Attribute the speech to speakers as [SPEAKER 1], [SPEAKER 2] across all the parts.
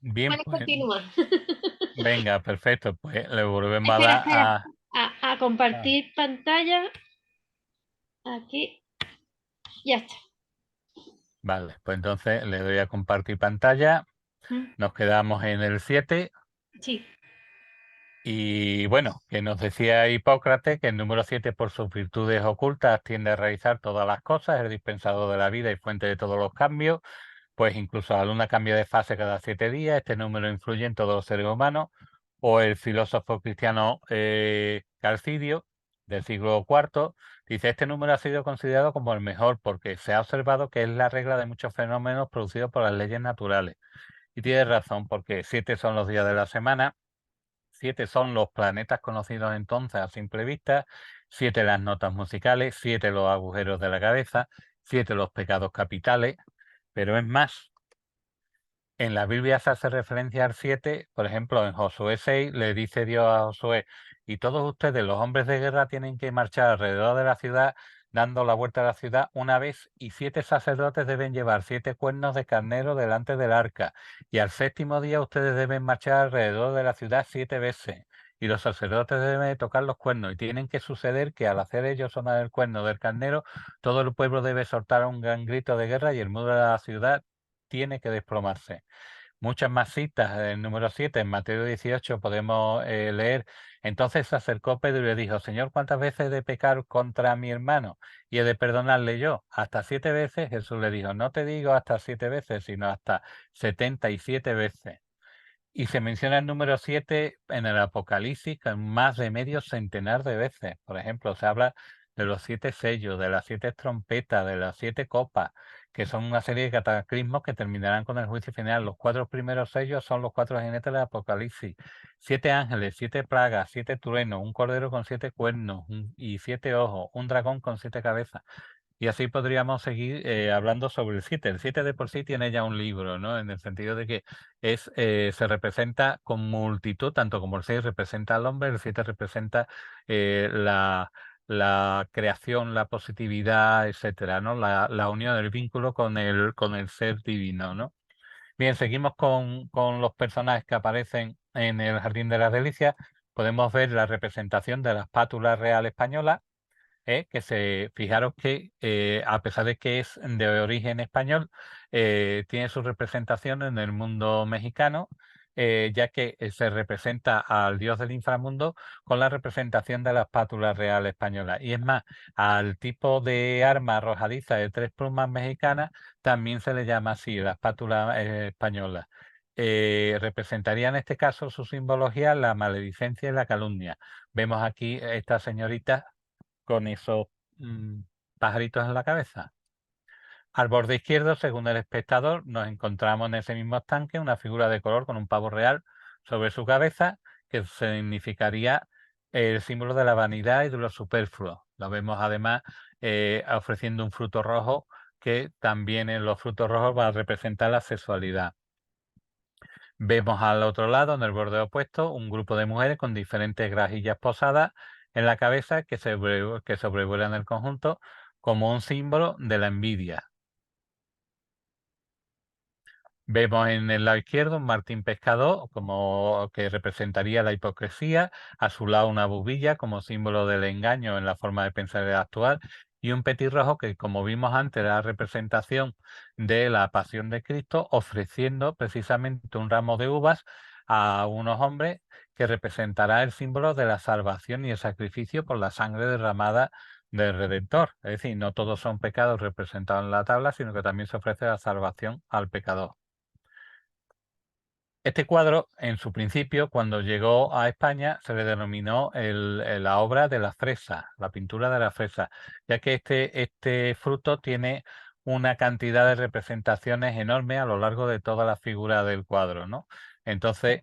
[SPEAKER 1] Bien,
[SPEAKER 2] Puedes
[SPEAKER 1] pues
[SPEAKER 2] continuar.
[SPEAKER 1] venga, perfecto. Pues le volvemos a
[SPEAKER 2] Espera,
[SPEAKER 1] dar
[SPEAKER 2] espera. A
[SPEAKER 1] a-
[SPEAKER 2] compartir pantalla. Aquí. Ya está.
[SPEAKER 1] Vale, pues entonces le doy a compartir pantalla.
[SPEAKER 2] Mm,
[SPEAKER 1] Nos quedamos en el 7
[SPEAKER 2] sí.
[SPEAKER 1] y bueno, que nos decía Hipócrates que el número 7 por sus virtudes ocultas tiende a realizar todas las cosas, es el dispensador de la vida y fuente de todos los cambios. Pues incluso la luna cambia de fase cada 7 días, este número influye en todos los seres humanos. O el filósofo cristiano Calcidio, del siglo IV, dice, este número ha sido considerado como el mejor porque se ha observado que es la regla de muchos fenómenos producidos por las leyes naturales. Y tiene razón, porque 7 son los días de la semana, 7 son los planetas conocidos entonces a simple vista, 7 las notas musicales, 7 los agujeros de la cabeza, 7 los pecados capitales, pero es más. En la Biblia se hace referencia al 7, por ejemplo, en Josué 6 le dice Dios a Josué, y todos ustedes, los hombres de guerra, tienen que marchar alrededor de la ciudad, dando la vuelta a la ciudad una vez, y 7 sacerdotes deben llevar 7 cuernos de carnero delante del arca, y al séptimo día ustedes deben marchar alrededor de la ciudad 7 veces, y los sacerdotes deben tocar los cuernos, y tienen que suceder que al hacer ellos sonar el cuerno del carnero, todo el pueblo debe soltar un gran grito de guerra y el muro de la ciudad tiene que desplomarse. Muchas más citas. El número 7, en Mateo 18, podemos leer. Entonces se acercó Pedro y le dijo, Señor, ¿cuántas veces he de pecar contra mi hermano y he de perdonarle yo? ¿Hasta 7 veces? Jesús le dijo, no te digo hasta 7 veces, sino hasta 77 veces. Y se menciona el número 7 en el Apocalipsis con más de medio centenar de veces. Por ejemplo, se habla de los 7 sellos, de las 7 trompetas, de las 7 copas, que son una serie de cataclismos que terminarán con el juicio final. Los 4 primeros sellos son los 4 jinetes del Apocalipsis. 7 ángeles, 7 plagas, 7 truenos, un cordero con 7 cuernos y 7 ojos, un dragón con 7 cabezas. Y así podríamos seguir hablando sobre el 7. El 7 de por sí tiene ya un libro, ¿no? En el sentido de que se representa con multitud, tanto como el 6 representa al hombre, el 7 representa la creación, la positividad, etcétera, ¿no? La unión, el vínculo con el ser divino, ¿no? Bien, seguimos con los personajes que aparecen en el Jardín de las Delicias. Podemos ver la representación de la espátula real española, fijaros que a pesar de que es de origen español, tiene su representación en el mundo mexicano, ya que se representa al dios del inframundo con la representación de la espátula real española. Y es más, al tipo de arma arrojadiza de 3 plumas mexicanas también se le llama así, la espátula española. Representaría en este caso su simbología la maledicencia y la calumnia. Vemos aquí esta señorita con esos mm, pajaritos en la cabeza. Al borde izquierdo, según el espectador, nos encontramos en ese mismo estanque una figura de color con un pavo real sobre su cabeza, que significaría el símbolo de la vanidad y de lo superfluo. Lo vemos además ofreciendo un fruto rojo, que también en los frutos rojos va a representar la sexualidad. Vemos al otro lado, en el borde opuesto, un grupo de mujeres con diferentes grajillas posadas en la cabeza que sobrevuelan el conjunto como un símbolo de la envidia. Vemos en el lado izquierdo un martín pescador, como que representaría la hipocresía, a su lado una bubilla como símbolo del engaño en la forma de pensar y de actuar, y un petirrojo que, como vimos antes, era la representación de la pasión de Cristo, ofreciendo precisamente un ramo de uvas a unos hombres, que representará el símbolo de la salvación y el sacrificio por la sangre derramada del Redentor. Es decir, no todos son pecados representados en la tabla, sino que también se ofrece la salvación al pecador. Este cuadro, en su principio, cuando llegó a España, se le denominó la obra de la fresa, la pintura de la fresa, ya que este fruto tiene una cantidad de representaciones enorme a lo largo de toda la figura del cuadro, ¿no? Entonces,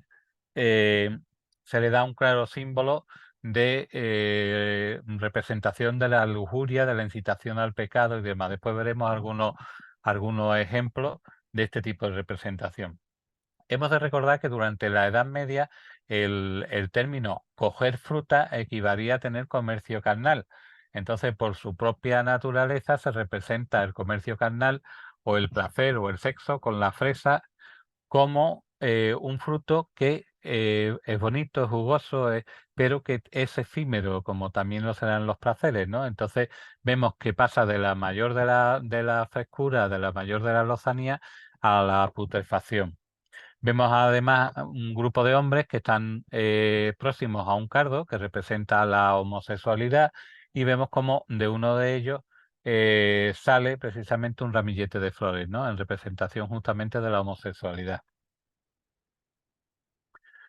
[SPEAKER 1] eh, se le da un claro símbolo de representación de la lujuria, de la incitación al pecado y demás. Después veremos algunos ejemplos de este tipo de representación. Hemos de recordar que durante la Edad Media el término coger fruta equivalía a tener comercio carnal. Entonces, por su propia naturaleza, se representa el comercio carnal o el placer o el sexo con la fresa como un fruto que es bonito, es jugoso, pero que es efímero, como también lo serán los placeres, ¿no? Entonces vemos que pasa de la mayor de la frescura, de la mayor de la lozanía, a la putrefacción. Vemos además un grupo de hombres que están próximos a un cardo que representa la homosexualidad y vemos como de uno de ellos sale precisamente un ramillete de flores, ¿no? En representación justamente de la homosexualidad.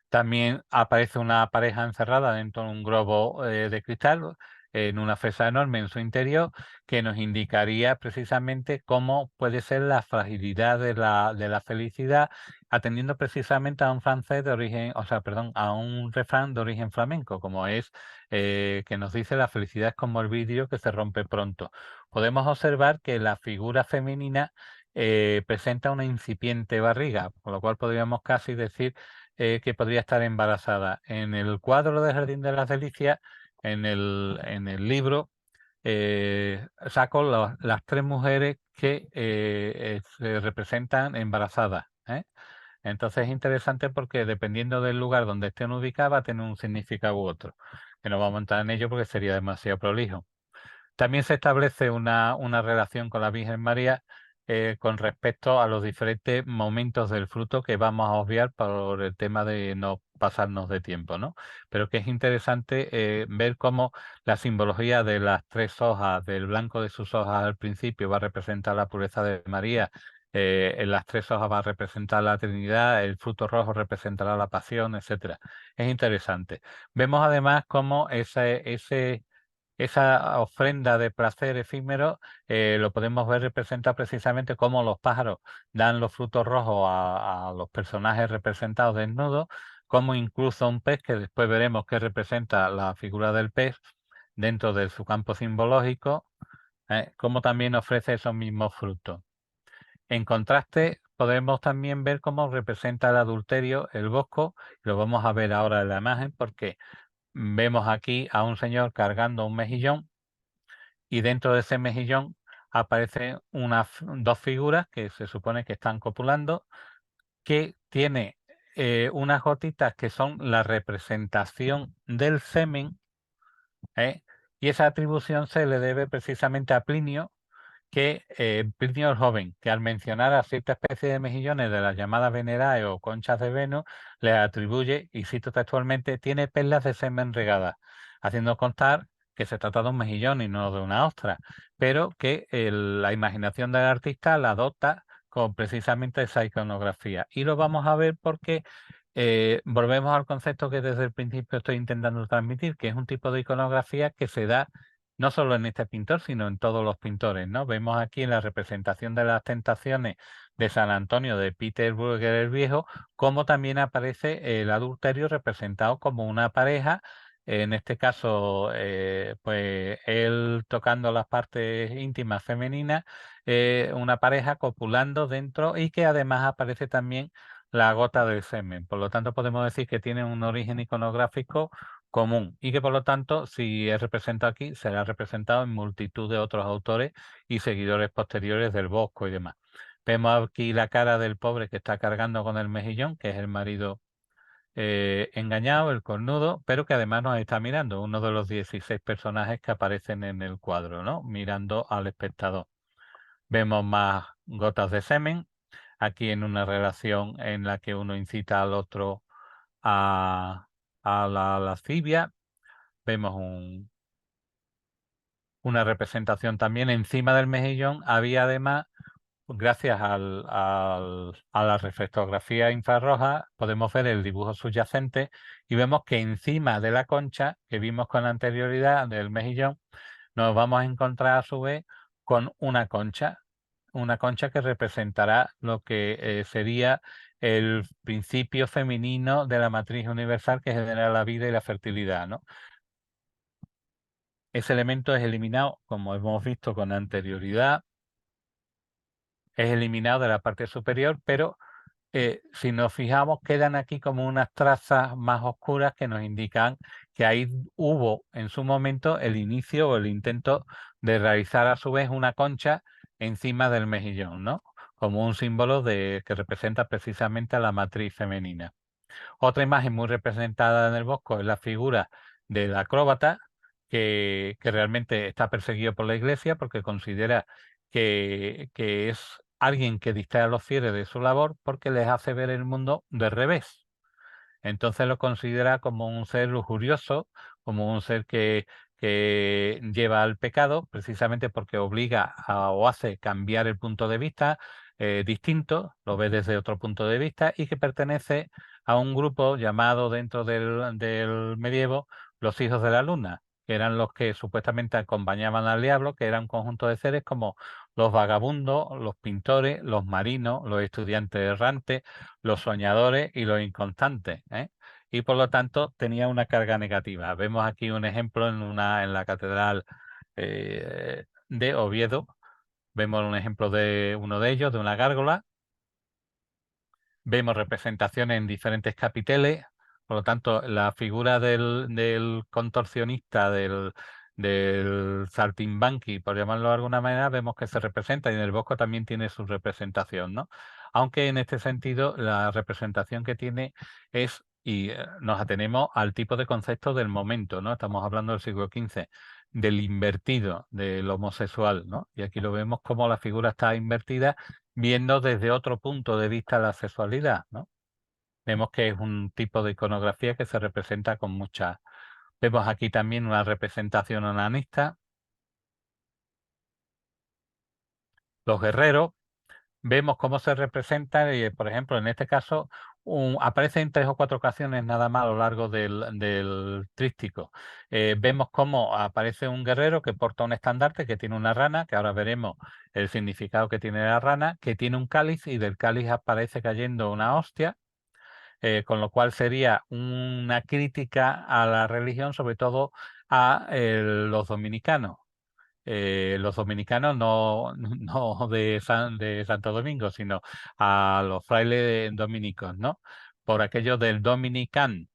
[SPEAKER 1] También aparece una pareja encerrada dentro de un globo de cristal, en una fresa enorme en su interior, que nos indicaría precisamente cómo puede ser la fragilidad de la felicidad, atendiendo precisamente a un francés de origen, o sea, perdón, a un refrán de origen flamenco, como es que nos dice la felicidad es como el vidrio que se rompe pronto. Podemos observar que la figura femenina presenta una incipiente barriga, con lo cual podríamos casi decir que podría estar embarazada. En el cuadro de Jardín de las Delicias, en el libro, saco las tres mujeres que se representan embarazadas. Entonces es interesante porque dependiendo del lugar donde estén ubicadas, va a tener un significado u otro. Que no vamos a entrar en ello porque sería demasiado prolijo. También se establece una relación con la Virgen María con respecto a los diferentes momentos del fruto que vamos a obviar por el tema de no pasarnos de tiempo, ¿no? Pero que es interesante ver cómo la simbología de las tres hojas, del blanco de sus hojas al principio va a representar la pureza de María, en las tres hojas va a representar la Trinidad, el fruto rojo representará la pasión, etcétera. Es interesante. Vemos además cómo esa ofrenda de placer efímero lo podemos ver representado precisamente como los pájaros dan los frutos rojos a los personajes representados desnudos, como incluso un pez, que después veremos que representa la figura del pez dentro de su campo simbológico, como también ofrece esos mismos frutos. En contraste, podemos también ver cómo representa el adulterio el bosco, lo vamos a ver ahora en la imagen porque vemos aquí a un señor cargando un mejillón y dentro de ese mejillón aparecen dos figuras que se supone que están copulando, que tiene unas gotitas que son la representación del semen, y esa atribución se le debe precisamente a Plinio, que Plinio el Joven, que al mencionar a cierta especie de mejillones de las llamadas Venerae o conchas de Venus, le atribuye, y cito textualmente, tiene perlas de semen regadas, haciendo constar que se trata de un mejillón y no de una ostra, pero que la imaginación del artista la adopta con precisamente esa iconografía. Y lo vamos a ver porque volvemos al concepto que desde el principio estoy intentando transmitir, que es un tipo de iconografía que se da no solo en este pintor, sino en todos los pintores, ¿no? Vemos aquí en la representación de las tentaciones de San Antonio de Peter Bruegel el Viejo, cómo también aparece el adulterio representado como una pareja, en este caso, pues él tocando las partes íntimas femeninas, una pareja copulando dentro y que además aparece también la gota del semen. Por lo tanto, podemos decir que tiene un origen iconográfico común y que por lo tanto, si es representado aquí, será representado en multitud de otros autores y seguidores posteriores del Bosco y demás. Vemos aquí la cara del pobre que está cargando con el mejillón, que es el marido engañado, el cornudo, pero que además nos está mirando, uno de los 16 personajes que aparecen en el cuadro, ¿no? Mirando al espectador. Vemos más gotas de semen, aquí en una relación en la que uno incita al otro a, a la lascivia. Vemos una representación también encima del mejillón. Había además, gracias a la reflectografía infrarroja, podemos ver el dibujo subyacente y vemos que encima de la concha que vimos con anterioridad del mejillón, nos vamos a encontrar a su vez con una concha que representará lo que sería el principio femenino de la matriz universal que genera la vida y la fertilidad, ¿no? Ese elemento es eliminado, como hemos visto con anterioridad, es eliminado de la parte superior, pero si nos fijamos, quedan aquí como unas trazas más oscuras que nos indican que ahí hubo en su momento el inicio o el intento de realizar a su vez una concha encima del mejillón, ¿no? como un símbolo que representa precisamente a la matriz femenina. Otra imagen muy representada en el Bosco es la figura del acróbata, que realmente está perseguido por la Iglesia porque considera que es alguien que distrae a los fieles de su labor porque les hace ver el mundo de revés. Entonces lo considera como un ser lujurioso, como un ser que lleva al pecado, precisamente porque obliga o hace cambiar el punto de vista distinto, lo ve desde otro punto de vista y que pertenece a un grupo llamado dentro del medievo los hijos de la luna, que eran los que supuestamente acompañaban al diablo, que era un conjunto de seres como los vagabundos, los pintores, los marinos, los estudiantes errantes, los soñadores y los inconstantes, ¿eh? Y por lo tanto tenía una carga negativa. Vemos aquí un ejemplo en la catedral de Oviedo. Vemos un ejemplo de uno de ellos, de una gárgola. Vemos representaciones en diferentes capiteles. Por lo tanto, la figura del contorsionista, del saltimbanqui, por llamarlo de alguna manera, vemos que se representa y en el Bosco también tiene su representación, ¿no? Aunque en este sentido la representación que tiene es, y nos atenemos al tipo de concepto del momento, ¿no? Estamos hablando del siglo XV, del invertido, del homosexual, ¿no? Y aquí lo vemos como la figura está invertida viendo desde otro punto de vista la sexualidad, ¿no? Vemos que es un tipo de iconografía que se representa con mucha... Vemos aquí también una representación onanista. Los guerreros, vemos cómo se representan, y, por ejemplo, en este caso, aparece en 3 o 4 ocasiones nada más a lo largo del tríptico. Vemos cómo aparece un guerrero que porta un estandarte, que tiene una rana, que ahora veremos el significado que tiene la rana, que tiene un cáliz y del cáliz aparece cayendo una hostia, con lo cual sería una crítica a la religión, sobre todo a los dominicanos. Los dominicanos no, no de Santo Domingo, sino a los frailes dominicos, ¿no? Por aquello del Dominican,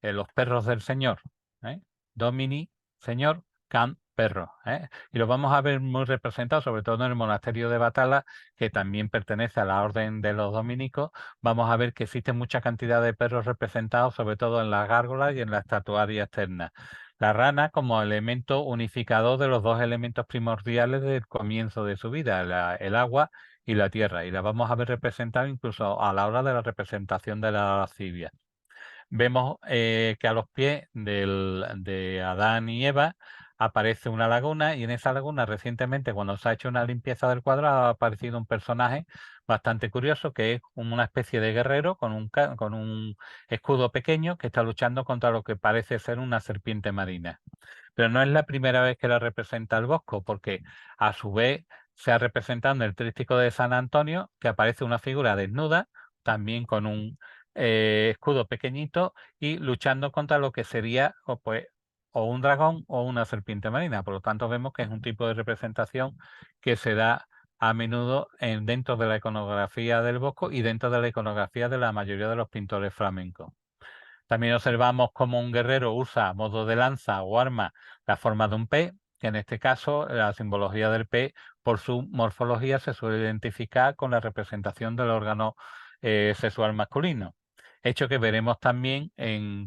[SPEAKER 1] los perros del Señor, ¿eh? Domini, Señor, can, perro, ¿eh? Y lo vamos a ver muy representado, sobre todo en el monasterio de Batala, que también pertenece a la orden de los dominicos. Vamos a ver que existe mucha cantidad de perros representados, sobre todo en las gárgolas y en la estatuaria externa. La rana como elemento unificador de los 2 elementos primordiales del comienzo de su vida, el agua y la tierra, y la vamos a ver representada incluso a la hora de la representación de la lascivia. Vemos que a los pies de Adán y Eva aparece una laguna y en esa laguna recientemente, cuando se ha hecho una limpieza del cuadro, ha aparecido un personaje bastante curioso que es una especie de guerrero con un escudo pequeño que está luchando contra lo que parece ser una serpiente marina. Pero no es la primera vez que la representa el Bosco, porque a su vez se ha representado en el tríptico de San Antonio que aparece una figura desnuda, también con un escudo pequeñito y luchando contra lo que sería o un dragón o una serpiente marina. Por lo tanto, vemos que es un tipo de representación que se da a menudo dentro de la iconografía del Bosco y dentro de la iconografía de la mayoría de los pintores flamencos. También observamos cómo un guerrero usa a modo de lanza o arma la forma de un P, que en este caso la simbología del P, por su morfología, se suele identificar con la representación del órgano sexual masculino. Hecho que veremos también,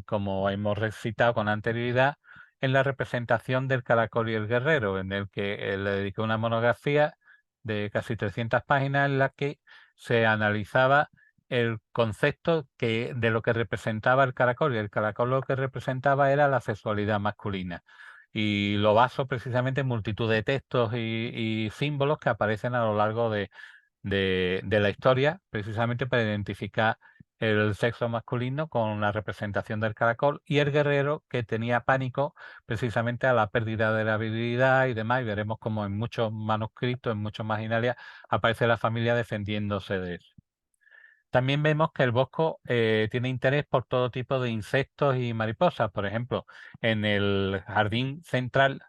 [SPEAKER 1] como hemos recitado con anterioridad, en la representación del caracol y el guerrero, en el que le dediqué una monografía de casi 300 páginas en la que se analizaba el concepto de lo que representaba el caracol, y el caracol lo que representaba era la sexualidad masculina. Y lo baso precisamente en multitud de textos y símbolos que aparecen a lo largo de la historia, precisamente para identificar el sexo masculino con la representación del caracol y el guerrero que tenía pánico precisamente a la pérdida de la virilidad y demás, y veremos como en muchos manuscritos, en muchos marginales, aparece la familia defendiéndose de eso. También vemos que el Bosco tiene interés por todo tipo de insectos y mariposas. Por ejemplo, en el jardín central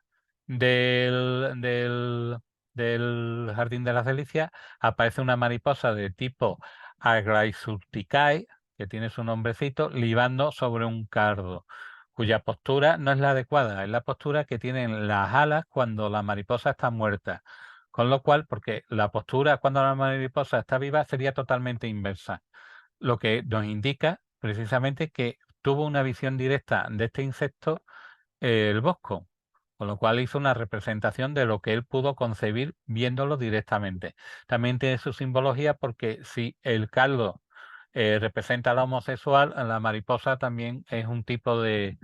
[SPEAKER 1] del, del, del Jardín de las Delicias aparece una mariposa de tipo Agraisurticae, que tiene su nombrecito, libando sobre un cardo, cuya postura no es la adecuada, es la postura que tienen las alas cuando la mariposa está muerta. Con lo cual, porque la postura cuando la mariposa está viva sería totalmente inversa, lo que nos indica precisamente que tuvo una visión directa de este insecto el Bosco, con lo cual hizo una representación de lo que él pudo concebir viéndolo directamente. También tiene su simbología porque si el caldo representa a la homosexual, la mariposa también es un tipo de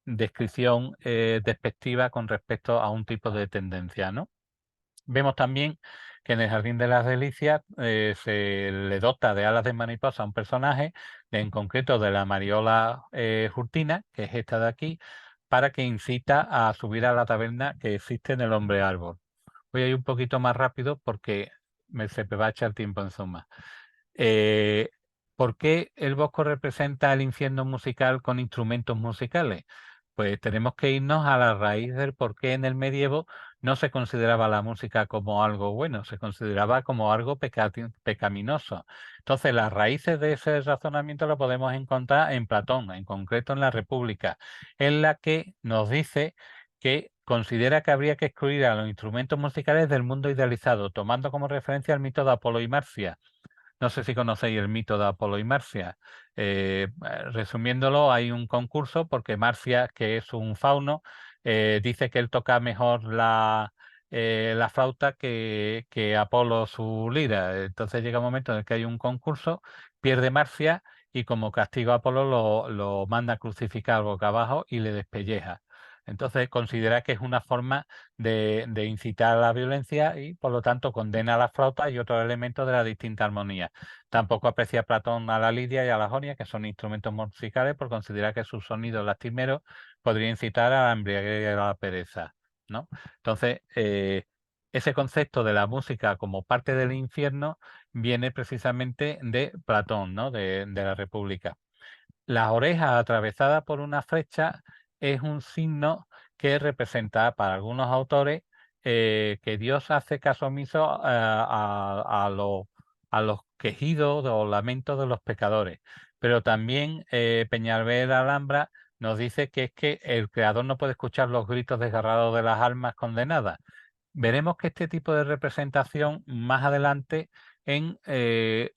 [SPEAKER 1] descripción despectiva con respecto a un tipo de tendencia, ¿no? Vemos también que en el Jardín de las Delicias se le dota de alas de mariposa a un personaje, en concreto de la Mariola Jurtina, que es esta de aquí, para que incita a subir a la taberna que existe en el Hombre Árbol. Voy a ir un poquito más rápido porque se me va a echar tiempo encima. Eh, ¿Por qué el Bosco representa el infierno musical con instrumentos musicales? Pues tenemos que irnos a la raíz del por qué en el medievo no se consideraba la música como algo bueno, se consideraba como algo pecaminoso. Entonces, las raíces de ese razonamiento lo podemos encontrar en Platón, en concreto en la República, en la que nos dice que considera que habría que excluir a los instrumentos musicales del mundo idealizado, tomando como referencia el mito de Apolo y Marcia. No sé si conocéis el mito de Apolo y Marcia. Resumiéndolo, hay un concurso porque Marcia, que es un fauno, dice que él toca mejor la flauta que Apolo su lira. Entonces llega un momento en el que hay un concurso, pierde Marcia y como castigo a Apolo lo manda a crucificar boca abajo y le despelleja. Entonces considera que es una forma de incitar a la violencia y por lo tanto condena a la flauta y otros elementos de la distinta armonía. Tampoco aprecia Platón a la lidia y a la jonia, que son instrumentos musicales, por considerar que sus sonidos lastimeros podrían incitar a la embriaguez y a la pereza, ¿no? Entonces, ese concepto de la música como parte del infierno viene precisamente de Platón, ¿no? De la República. Las orejas atravesadas por una flecha es un signo que representa para algunos autores que Dios hace caso omiso a los quejidos o lamentos de los pecadores. Pero también Peñalver Alhambra nos dice que es que el Creador no puede escuchar los gritos desgarrados de las almas condenadas. Veremos que este tipo de representación más adelante en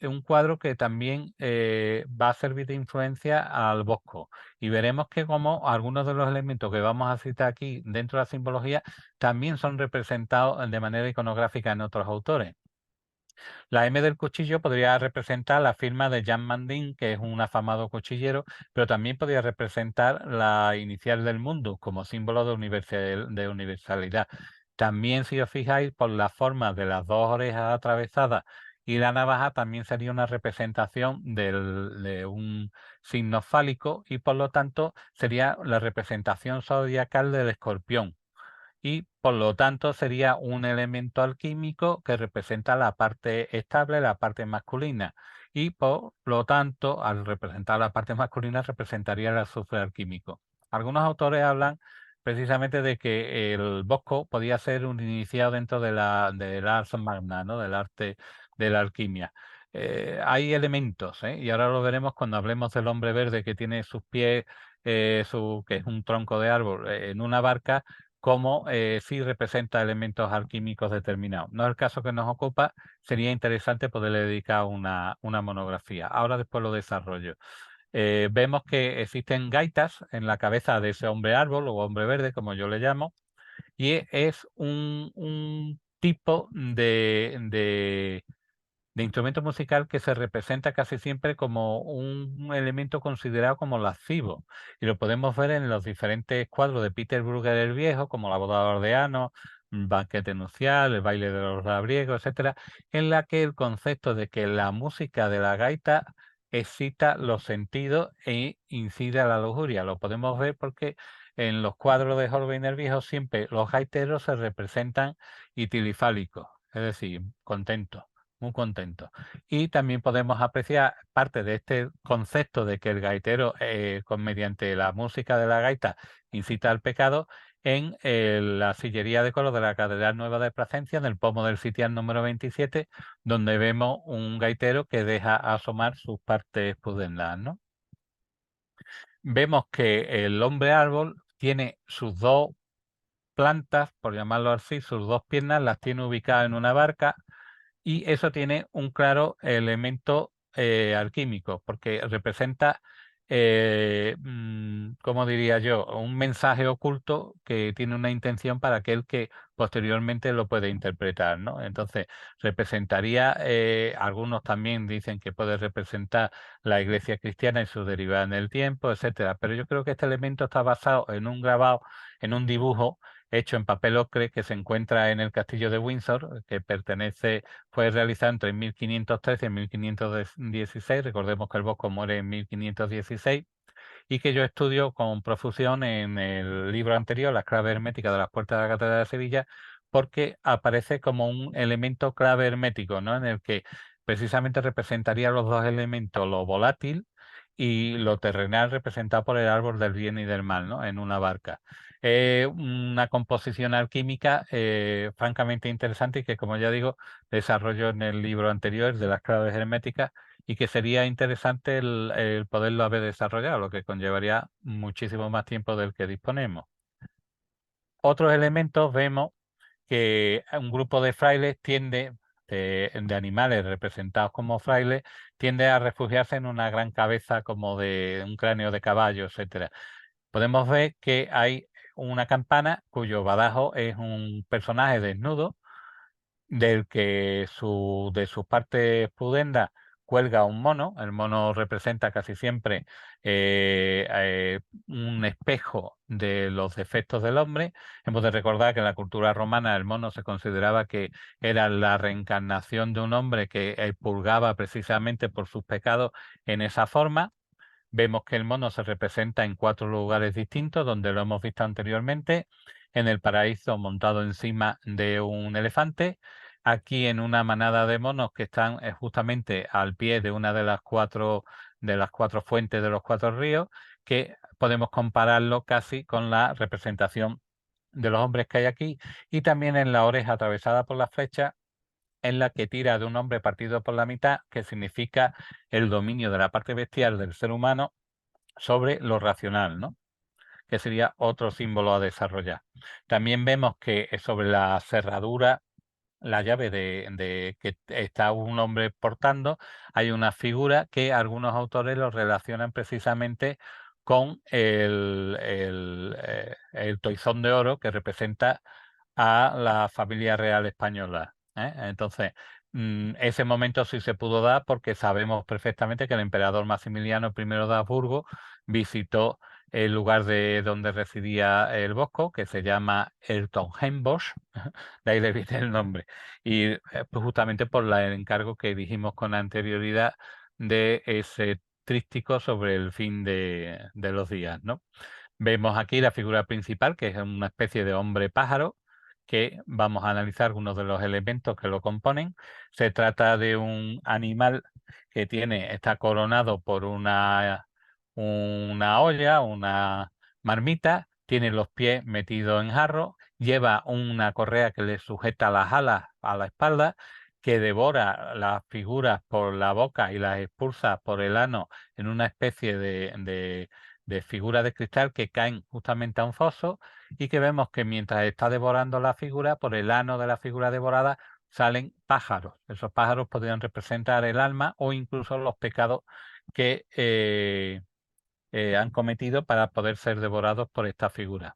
[SPEAKER 1] un cuadro que también va a servir de influencia al Bosco. Y veremos que como algunos de los elementos que vamos a citar aquí dentro de la simbología también son representados de manera iconográfica en otros autores. La M del cuchillo podría representar la firma de Jean Mandin, que es un afamado cuchillero, pero también podría representar la inicial del mundo como símbolo de universalidad. También, si os fijáis, por la forma de las dos orejas atravesadas y la navaja, también sería una representación de un signo fálico y por lo tanto sería la representación zodiacal del escorpión y por lo tanto sería un elemento alquímico que representa la parte estable, la parte masculina y por lo tanto al representar la parte masculina representaría el azufre alquímico. Algunos autores hablan precisamente de que el Bosco podía ser un iniciado dentro de del ars magna, ¿no? Del arte de la alquimia. Hay elementos, y ahora lo veremos cuando hablemos del hombre verde que tiene sus pies, que es un tronco de árbol, en una barca, como sí representa elementos alquímicos determinados. No es el caso que nos ocupa, sería interesante poderle dedicar una monografía. Ahora después lo desarrollo. Vemos que existen gaitas en la cabeza de ese hombre árbol o hombre verde, como yo le llamo, y es un tipo de instrumento musical que se representa casi siempre como un elemento considerado como lascivo. Y lo podemos ver en los diferentes cuadros de Peter Bruegel el Viejo, como La boda de Ordeano, Banquete nupcial, El baile de los labriegos, etcétera, en la que el concepto de que la música de la gaita excita los sentidos e incide a la lujuria. Lo podemos ver porque en los cuadros de Holbein el Viejo siempre los gaiteros se representan itilifálicos, es decir, contentos, muy contento. Y también podemos apreciar parte de este concepto de que el gaitero, mediante la música de la gaita, incita al pecado en la sillería de coro de la Catedral Nueva de Plasencia, en el pomo del sitial número 27, donde vemos un gaitero que deja asomar sus partes pudendas, ¿no? Vemos que el hombre árbol tiene sus dos plantas, por llamarlo así, sus dos piernas las tiene ubicadas en una barca, y eso tiene un claro elemento alquímico, porque representa, ¿cómo diría yo?, un mensaje oculto que tiene una intención para aquel que posteriormente lo puede interpretar, ¿no? Entonces, representaría, algunos también dicen que puede representar la iglesia cristiana y su derivada en el tiempo, etcétera. Pero yo creo que este elemento está basado en un grabado, en un dibujo hecho en papel ocre que se encuentra en el castillo de Windsor, que fue realizado entre 1513 y 1516. Recordemos que el Bosco muere en 1516, y que yo estudio con profusión en el libro anterior, Las claves herméticas de las puertas de la Catedral de Sevilla, porque aparece como un elemento clave hermético, ¿no? En el que precisamente representaría los dos elementos, lo volátil y lo terrenal, representado por el árbol del bien y del mal, ¿no? En una barca. Una composición alquímica francamente interesante, y que, como ya digo, desarrollo en el libro anterior de las claves herméticas, y que sería interesante el poderlo haber desarrollado, lo que conllevaría muchísimo más tiempo del que disponemos. Otros elementos, vemos que un grupo de frailes de animales representados como frailes, tiende a refugiarse en una gran cabeza como de un cráneo de caballo, etcétera. Podemos ver que hay una campana cuyo badajo es un personaje desnudo, del que de sus partes pudendas cuelga un mono. El mono representa casi siempre un espejo de los defectos del hombre. Hemos de recordar que en la cultura romana el mono se consideraba que era la reencarnación de un hombre que purgaba precisamente por sus pecados en esa forma. Vemos que el mono se representa en 4 lugares distintos, donde lo hemos visto anteriormente: en el paraíso montado encima de un elefante, aquí en una manada de monos que están justamente al pie de una de las cuatro fuentes de los 4 ríos, que podemos compararlo casi con la representación de los hombres que hay aquí, y también en la oreja atravesada por la flecha, en la que tira de un hombre partido por la mitad, que significa el dominio de la parte bestial del ser humano sobre lo racional, ¿no?, que sería otro símbolo a desarrollar. También vemos que sobre la cerradura, la llave que está un hombre portando, hay una figura que algunos autores lo relacionan precisamente con el toisón de oro que representa a la familia real española, ¿eh? Entonces, ese momento sí se pudo dar porque sabemos perfectamente que el emperador Maximiliano I de Habsburgo visitó el lugar de donde residía el Bosco, que se llama Hertogenbosch, de ahí le viene el nombre, y pues justamente por el encargo que dijimos con anterioridad de ese tríptico sobre el fin de los días, ¿no? Vemos aquí la figura principal, que es una especie de hombre pájaro, que vamos a analizar algunos de los elementos que lo componen. Se trata de un animal que está coronado por una olla, una marmita, tiene los pies metidos en jarro, lleva una correa que le sujeta las alas a la espalda, que devora las figuras por la boca y las expulsa por el ano en una especie de figuras de cristal que caen justamente a un foso, y que vemos que mientras está devorando la figura, por el ano de la figura devorada salen pájaros. Esos pájaros podrían representar el alma o incluso los pecados que han cometido para poder ser devorados por esta figura.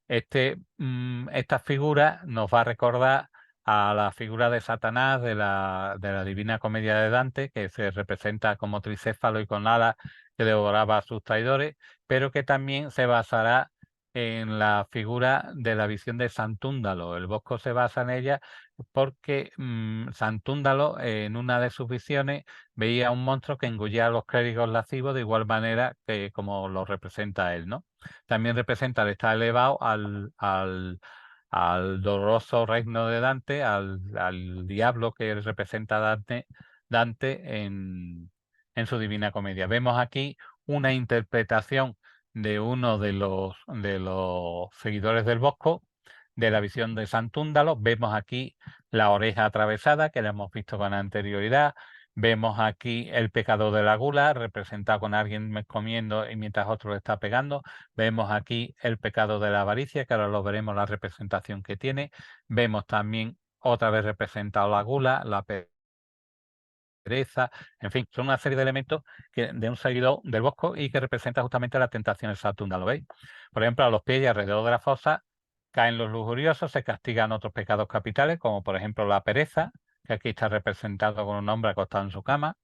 [SPEAKER 1] Esta figura nos va a recordar a la figura de Satanás de la Divina Comedia de Dante, que se representa como tricéfalo y con alas, que devoraba a sus traidores, pero que también se basará en la figura de la visión de Santúndalo. El Bosco se basa en ella porque Santúndalo, en una de sus visiones, veía un monstruo que engullía a los clérigos lascivos de igual manera que como lo representa él, ¿no? También representa, está elevado al doloroso reino de Dante, al diablo que representa Dante en su Divina Comedia. Vemos aquí una interpretación de uno de los seguidores del Bosco, de la visión de Santúndalo. Vemos aquí la oreja atravesada, que la hemos visto con anterioridad. Vemos aquí el pecado de la gula, representado con alguien comiendo y mientras otro le está pegando. Vemos aquí el pecado de la avaricia, que ahora lo veremos la representación que tiene. Vemos también otra vez representado la gula, la pereza, en fin, son una serie de elementos de un seguidor del Bosco y que representa justamente la tentación de Satunda, ¿lo veis? Por ejemplo, a los pies y alrededor de la fosa caen los lujuriosos, se castigan otros pecados capitales, como por ejemplo la pereza, que aquí está representado con un hombre acostado en su cama.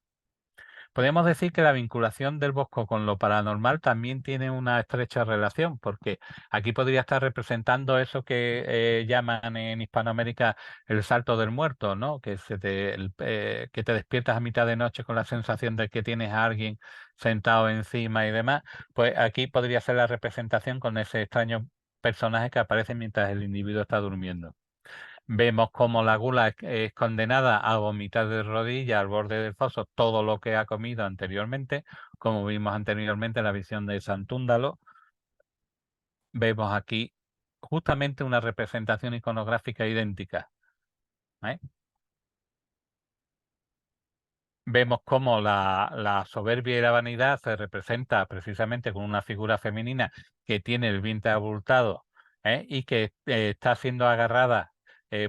[SPEAKER 1] Podemos decir que la vinculación del Bosco con lo paranormal también tiene una estrecha relación, porque aquí podría estar representando eso que llaman en Hispanoamérica el salto del muerto, ¿no? Que te despiertas a mitad de noche con la sensación de que tienes a alguien sentado encima y demás. Pues aquí podría ser la representación con ese extraño personaje que aparece mientras el individuo está durmiendo. Vemos cómo la gula es condenada a vomitar de rodillas al borde del foso todo lo que ha comido anteriormente, como vimos anteriormente en la visión de Santúndalo. Vemos aquí justamente una representación iconográfica idéntica. ¿Eh? Vemos cómo la soberbia y la vanidad se representa precisamente con una figura femenina que tiene el vientre abultado y que está siendo agarrada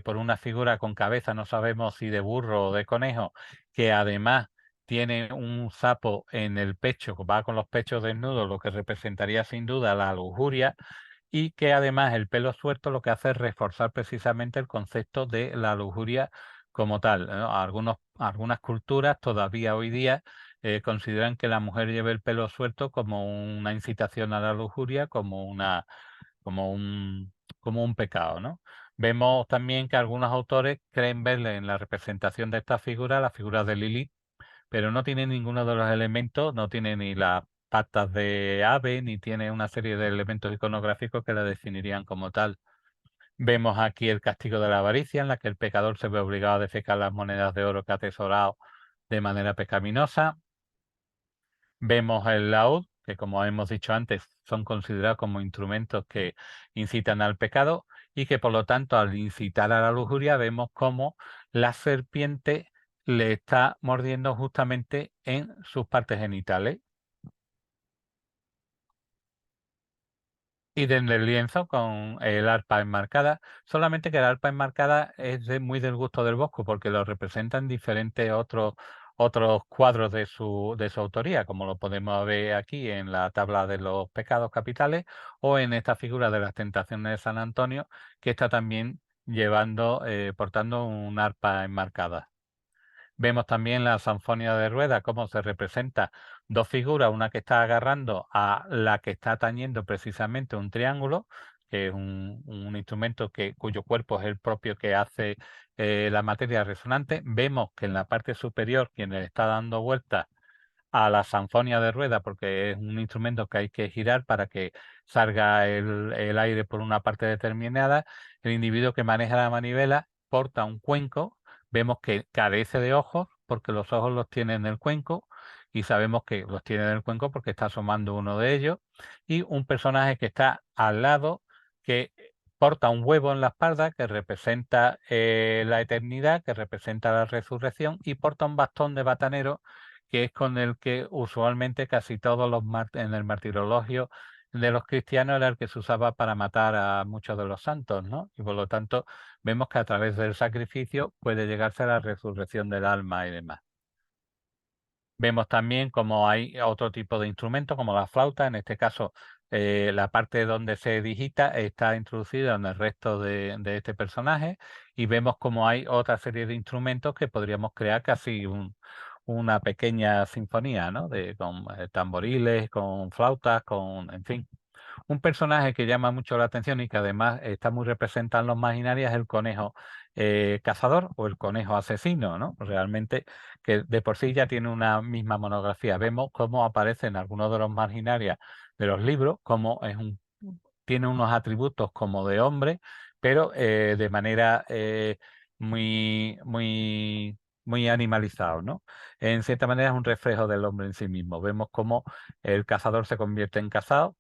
[SPEAKER 1] por una figura con cabeza, no sabemos si de burro o de conejo, que además tiene un sapo en el pecho, va con los pechos desnudos, lo que representaría sin duda la lujuria, y que además el pelo suelto lo que hace es reforzar precisamente el concepto de la lujuria como tal, ¿no? Algunas culturas todavía hoy día consideran que la mujer lleve el pelo suelto como una incitación a la lujuria, como un, como un pecado, ¿no? Vemos también que algunos autores creen verle en la representación de esta figura, la figura de Lilith, pero no tiene ninguno de los elementos, no tiene ni las patas de ave, ni tiene una serie de elementos iconográficos que la definirían como tal. Vemos aquí el castigo de la avaricia, en la que el pecador se ve obligado a defecar las monedas de oro que ha atesorado de manera pecaminosa. Vemos el laúd, que como hemos dicho antes, son considerados como instrumentos que incitan al pecado y que por lo tanto al incitar a la lujuria vemos cómo la serpiente le está mordiendo justamente en sus partes genitales. Y desde el lienzo con el arpa enmarcada, solamente que el arpa enmarcada es muy del gusto del Bosco, porque lo representan diferentes otros cuadros de su autoría, como lo podemos ver aquí en la tabla de los pecados capitales o en esta figura de las tentaciones de San Antonio, que está también portando un arpa enmarcada. Vemos también la sanfonia de rueda, cómo se representa dos figuras, una que está agarrando a la que está tañendo precisamente un triángulo, que es un instrumento cuyo cuerpo es el propio que hace la materia resonante. Vemos que en la parte superior quien le está dando vueltas a la sanfonia de rueda, porque es un instrumento que hay que girar para que salga el aire por una parte determinada. El individuo que maneja la manivela porta un cuenco, vemos que carece de ojos, porque los ojos los tiene en el cuenco, y sabemos que los tiene en el cuenco porque está asomando uno de ellos, y un personaje que está al lado, que porta un huevo en la espalda, que representa la eternidad, que representa la resurrección, y porta un bastón de batanero, que es con el que usualmente casi todos en el martirologio de los cristianos era el que se usaba para matar a muchos de los santos, ¿no? Y por lo tanto vemos que a través del sacrificio puede llegarse a la resurrección del alma y demás. Vemos también como hay otro tipo de instrumentos, como la flauta, en este caso la parte donde se digita está introducida en el resto de este personaje, y vemos como hay otra serie de instrumentos que podríamos crear casi una pequeña sinfonía, ¿no? Con tamboriles, con flautas, en fin. Un personaje que llama mucho la atención y que además está muy representado en los Imaginarias es el conejo cazador o el conejo asesino, ¿no? Realmente que de por sí ya tiene una misma monografía. Vemos cómo aparece en algunos de los Imaginarias de los libros, cómo tiene unos atributos como de hombre, pero de manera muy animalizado, ¿no? En cierta manera es un reflejo del hombre en sí mismo. Vemos cómo el cazador se convierte en cazado.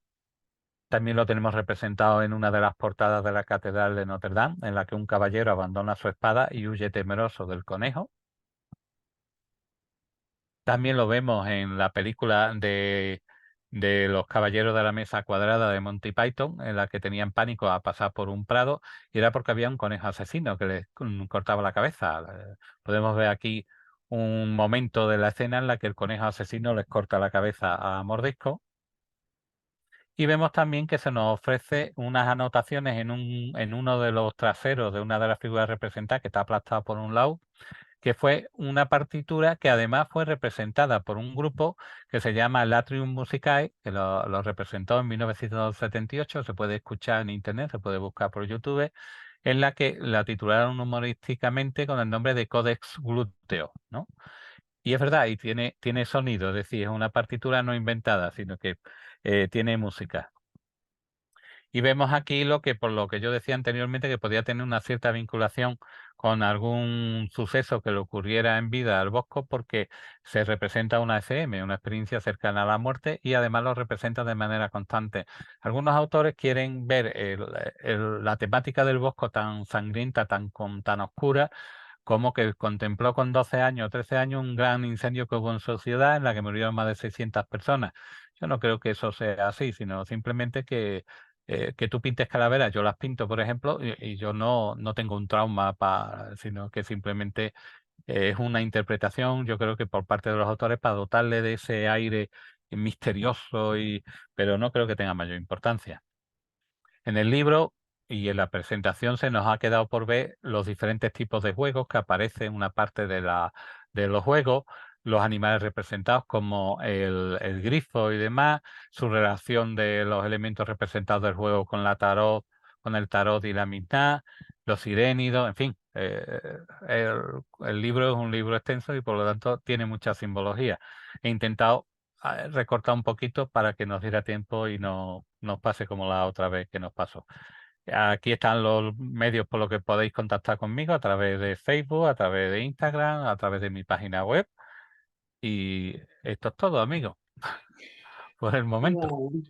[SPEAKER 1] También lo tenemos representado en una de las portadas de la Catedral de Notre Dame, en la que un caballero abandona su espada y huye temeroso del conejo. También lo vemos en la película de los Caballeros de la Mesa Cuadrada de Monty Python, en la que tenían pánico a pasar por un prado, y era porque había un conejo asesino que les cortaba la cabeza. Podemos ver aquí un momento de la escena en la que el conejo asesino les corta la cabeza a mordisco. Y vemos también que se nos ofrece unas anotaciones en uno de los traseros de una de las figuras representadas, que está aplastado por un lado, que fue una partitura que además fue representada por un grupo que se llama Latrium Musicae, que lo representó en 1978, se puede escuchar en internet, se puede buscar por YouTube, en la que la titularon humorísticamente con el nombre de Codex Gluteo, ¿no? Y es verdad, y tiene sonido, es decir, es una partitura no inventada, sino que tiene música. Y vemos aquí por lo que yo decía anteriormente, que podía tener una cierta vinculación con algún suceso que le ocurriera en vida al Bosco, porque se representa una SM, una experiencia cercana a la muerte, y además lo representa de manera constante. Algunos autores quieren ver la temática del Bosco tan sangrienta, tan oscura, como que contempló con 12 años o 13 años un gran incendio que hubo en su ciudad en la que murieron más de 600 personas. Yo no creo que eso sea así, sino simplemente que tú pintes calaveras, yo las pinto, por ejemplo, y yo no tengo un trauma, sino que simplemente es una interpretación, yo creo que por parte de los autores para dotarle de ese aire misterioso, pero no creo que tenga mayor importancia. En el libro y en la presentación se nos ha quedado por ver los diferentes tipos de juegos que aparecen en una parte de los juegos, los animales representados como el grifo y demás, su relación de los elementos representados del juego con el tarot y la mitad, los sirénidos, en fin. El libro es un libro extenso y por lo tanto tiene mucha simbología. He intentado recortar un poquito para que nos diera tiempo y no nos pase como la otra vez que nos pasó. Aquí están los medios por los que podéis contactar conmigo a través de Facebook, a través de Instagram, a través de mi página web. Y esto es todo, amigos, por el momento.
[SPEAKER 3] Bueno,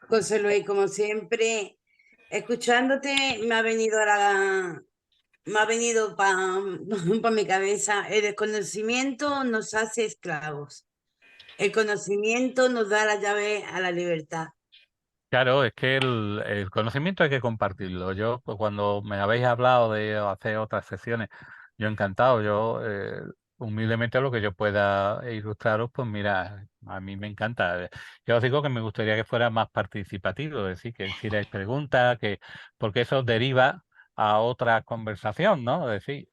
[SPEAKER 3] José Luis, como siempre, escuchándote me ha venido para mi cabeza, el desconocimiento nos hace esclavos. El conocimiento nos da la llave a la libertad.
[SPEAKER 1] Claro, es que el conocimiento hay que compartirlo. Yo, pues, cuando me habéis hablado de hacer otras sesiones, yo encantado. Yo, humildemente, lo que yo pueda ilustraros, pues mira, a mí me encanta. Yo os digo que me gustaría que fuera más participativo, es decir, que hicierais preguntas, porque eso deriva a otra conversación, ¿no? Es decir,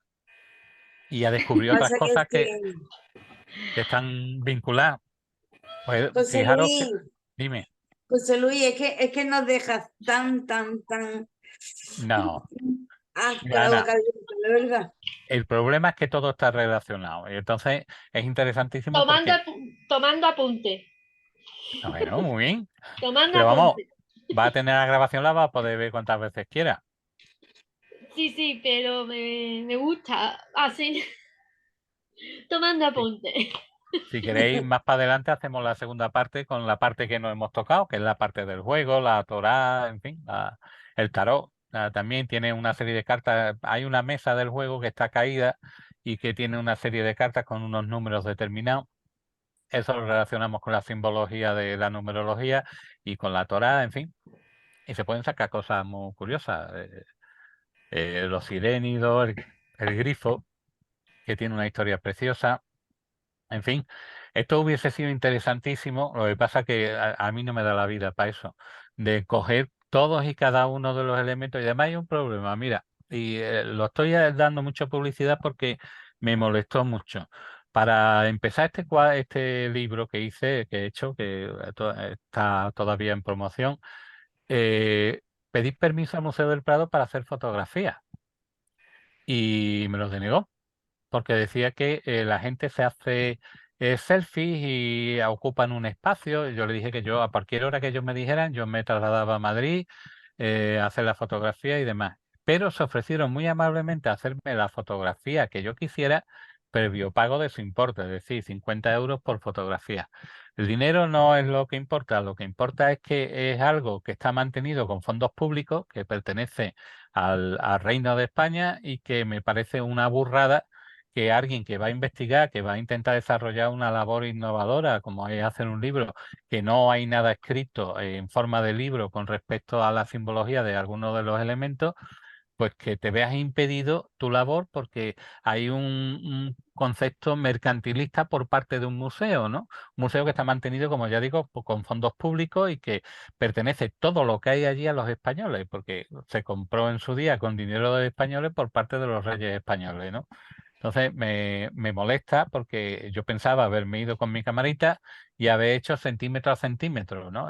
[SPEAKER 1] y a descubrir otras
[SPEAKER 3] Pasa que es
[SPEAKER 1] cosas
[SPEAKER 3] que,
[SPEAKER 1] que están vinculadas. Pues
[SPEAKER 3] José
[SPEAKER 1] fijaros que,
[SPEAKER 3] Luis,
[SPEAKER 1] dime,
[SPEAKER 3] José Luis, es que nos dejas tan
[SPEAKER 1] no,
[SPEAKER 3] con
[SPEAKER 1] mira,
[SPEAKER 3] la
[SPEAKER 1] Ana.
[SPEAKER 3] boca abierta, de verdad.
[SPEAKER 1] El problema es que todo está relacionado y entonces es interesantísimo
[SPEAKER 2] Tomando,
[SPEAKER 1] porque,
[SPEAKER 2] tomando apunte.
[SPEAKER 1] bueno, muy bien,
[SPEAKER 2] Tomando
[SPEAKER 1] pero vamos,
[SPEAKER 2] apunte.
[SPEAKER 1] va a tener la grabación, la va a poder ver cuantas veces quiera.
[SPEAKER 2] Sí, sí, pero me gusta así. Tomando
[SPEAKER 1] Si,
[SPEAKER 2] apunte.
[SPEAKER 1] si queréis, más para adelante hacemos la segunda parte con la parte que no hemos tocado, que es la parte del juego, la Torá, en fin, el tarot. También tiene una serie de cartas. Hay una mesa del juego que está caída y que tiene una serie de cartas con unos números determinados. Eso lo relacionamos con la simbología de la numerología y con la Torá, en fin. Y se pueden sacar cosas muy curiosas. Los sirénidos, el grifo, que tiene una historia preciosa. En fin, esto hubiese sido interesantísimo. Lo que pasa que a mí no me da la vida para eso, de coger todos y cada uno de los elementos. Y además hay un problema, mira, y lo estoy dando mucha publicidad porque me molestó mucho. Para empezar este libro que hice, que he hecho, que está todavía en promoción, pedí permiso al Museo del Prado para hacer fotografías y me los denegó porque decía que la gente se hace selfies y ocupan un espacio. Yo le dije que yo a cualquier hora que ellos me dijeran, yo me trasladaba a Madrid a hacer la fotografía y demás. Pero se ofrecieron muy amablemente a hacerme la fotografía que yo quisiera, previo pago de su importe, es decir, 50 euros por fotografía. El dinero no es lo que importa es que es algo que está mantenido con fondos públicos, que pertenece al Reino de España y que me parece una burrada que alguien que va a investigar, que va a intentar desarrollar una labor innovadora, como es hacer un libro, que no hay nada escrito en forma de libro con respecto a la simbología de algunos de los elementos, pues que te veas impedido tu labor porque hay un concepto mercantilista por parte de un museo, ¿no? Un museo que está mantenido, como ya digo, con fondos públicos y que pertenece todo lo que hay allí a los españoles, porque se compró en su día con dinero de los españoles por parte de los reyes españoles, ¿no? Entonces me molesta porque yo pensaba haberme ido con mi camarita y haber hecho centímetro a centímetro, ¿no?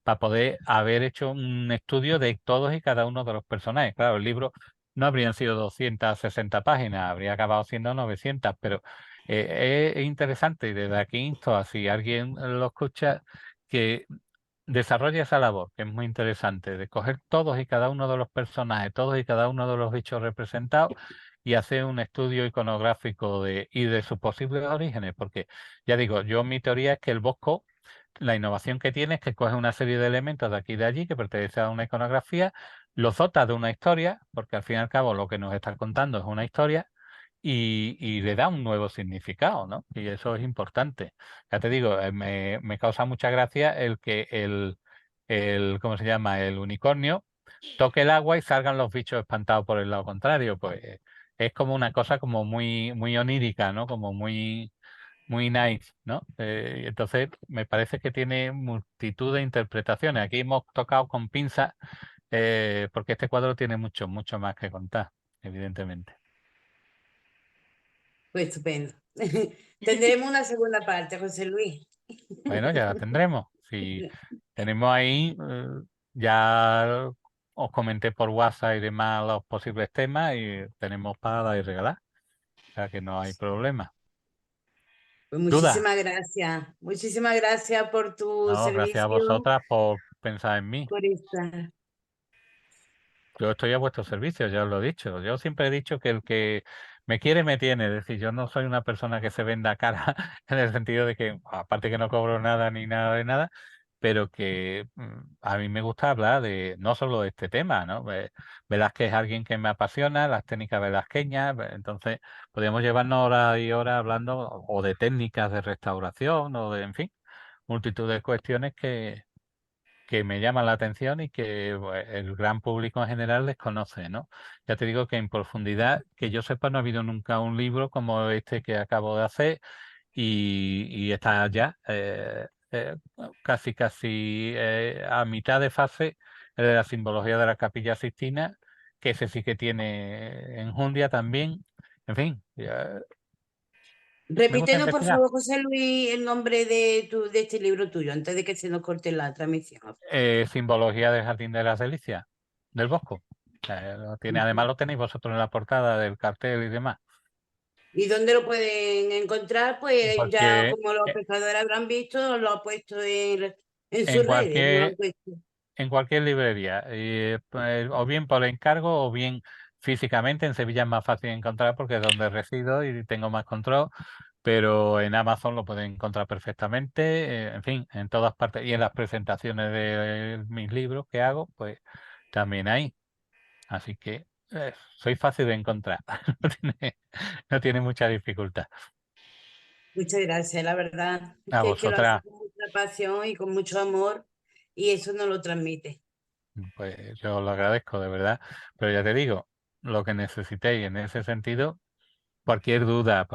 [SPEAKER 1] Para poder haber hecho un estudio de todos y cada uno de los personajes. Claro, el libro no habrían sido 260 páginas, habría acabado siendo 900, pero es interesante y desde aquí insto a si alguien lo escucha que desarrolle esa labor, que es muy interesante, de coger todos y cada uno de los personajes, todos y cada uno de los bichos representados y hacer un estudio iconográfico y de sus posibles orígenes, porque ya digo, yo mi teoría es que el Bosco, la innovación que tiene es que coge una serie de elementos de aquí y de allí que pertenecen a una iconografía, los dota de una historia, porque al fin y al cabo lo que nos está contando es una historia, y le da un nuevo significado, ¿no? Y eso es importante. Ya te digo, me causa mucha gracia el que ¿cómo se llama? El unicornio toque el agua y salgan los bichos espantados por el lado contrario. Pues es como una cosa como muy, muy onírica, ¿no? Como muy, muy nice, ¿no? Entonces me parece que tiene multitud de interpretaciones. Aquí hemos tocado con pinzas porque este cuadro tiene mucho, mucho más que contar, evidentemente.
[SPEAKER 3] Pues estupendo. Tendremos una segunda parte, José Luis.
[SPEAKER 1] Bueno, ya la tendremos. Si tenemos ahí, ya os comenté por WhatsApp y demás los posibles temas y tenemos para dar y regalar. O sea que no hay problema.
[SPEAKER 3] Pues
[SPEAKER 1] ¿Duda?
[SPEAKER 3] muchísimas gracias por tu
[SPEAKER 1] No, gracias a
[SPEAKER 3] servicio,
[SPEAKER 1] vosotras por pensar en mí.
[SPEAKER 3] por esta.
[SPEAKER 1] Yo estoy a vuestro servicio, ya os lo he dicho. Yo siempre he dicho que el que me quiere me tiene. Es decir, yo no soy una persona que se venda cara en el sentido de que, aparte que no cobro nada ni nada de nada, pero que a mí me gusta hablar de no solo de este tema, ¿no? Velázquez es alguien que me apasiona, las técnicas velazqueñas, entonces podríamos llevarnos horas y horas hablando o de técnicas de restauración o de, en fin, multitud de cuestiones que me llaman la atención y que pues, el gran público en general desconoce, ¿no? Ya te digo que en profundidad, que yo sepa, no ha habido nunca un libro como este que acabo de hacer y está ya casi a mitad de fase el de la simbología de la Capilla Sixtina, que ese sí que tiene enjundia también. En fin, me gusta
[SPEAKER 3] Repítenos, por
[SPEAKER 1] investigar.
[SPEAKER 3] favor, José Luis, el nombre de este libro tuyo, antes de que se nos corte la transmisión.
[SPEAKER 1] Simbología del Jardín de las Delicias, del Bosco. Además lo tenéis vosotros en la portada del cartel y demás.
[SPEAKER 3] ¿Y dónde lo pueden encontrar? Pues ya
[SPEAKER 1] Porque
[SPEAKER 3] como los pescadores habrán visto, lo ha puesto en
[SPEAKER 1] en
[SPEAKER 3] sus redes, no lo han
[SPEAKER 1] cualquier,
[SPEAKER 3] puesto.
[SPEAKER 1] en cualquier librería, pues, o bien por encargo o bien físicamente, en Sevilla es más fácil encontrar porque es donde resido y tengo más control, pero en Amazon lo pueden encontrar perfectamente, en fin, en todas partes y en las presentaciones de mis libros que hago, pues también hay. Así que soy fácil de encontrar, no tiene mucha dificultad.
[SPEAKER 3] Muchas gracias, la verdad,
[SPEAKER 1] A
[SPEAKER 3] que lo hace
[SPEAKER 1] vosotras,
[SPEAKER 3] con mucha pasión y con mucho amor y eso nos lo transmite.
[SPEAKER 1] pues yo lo agradezco de verdad, pero ya te digo, lo que necesitéis en ese sentido, cualquier duda,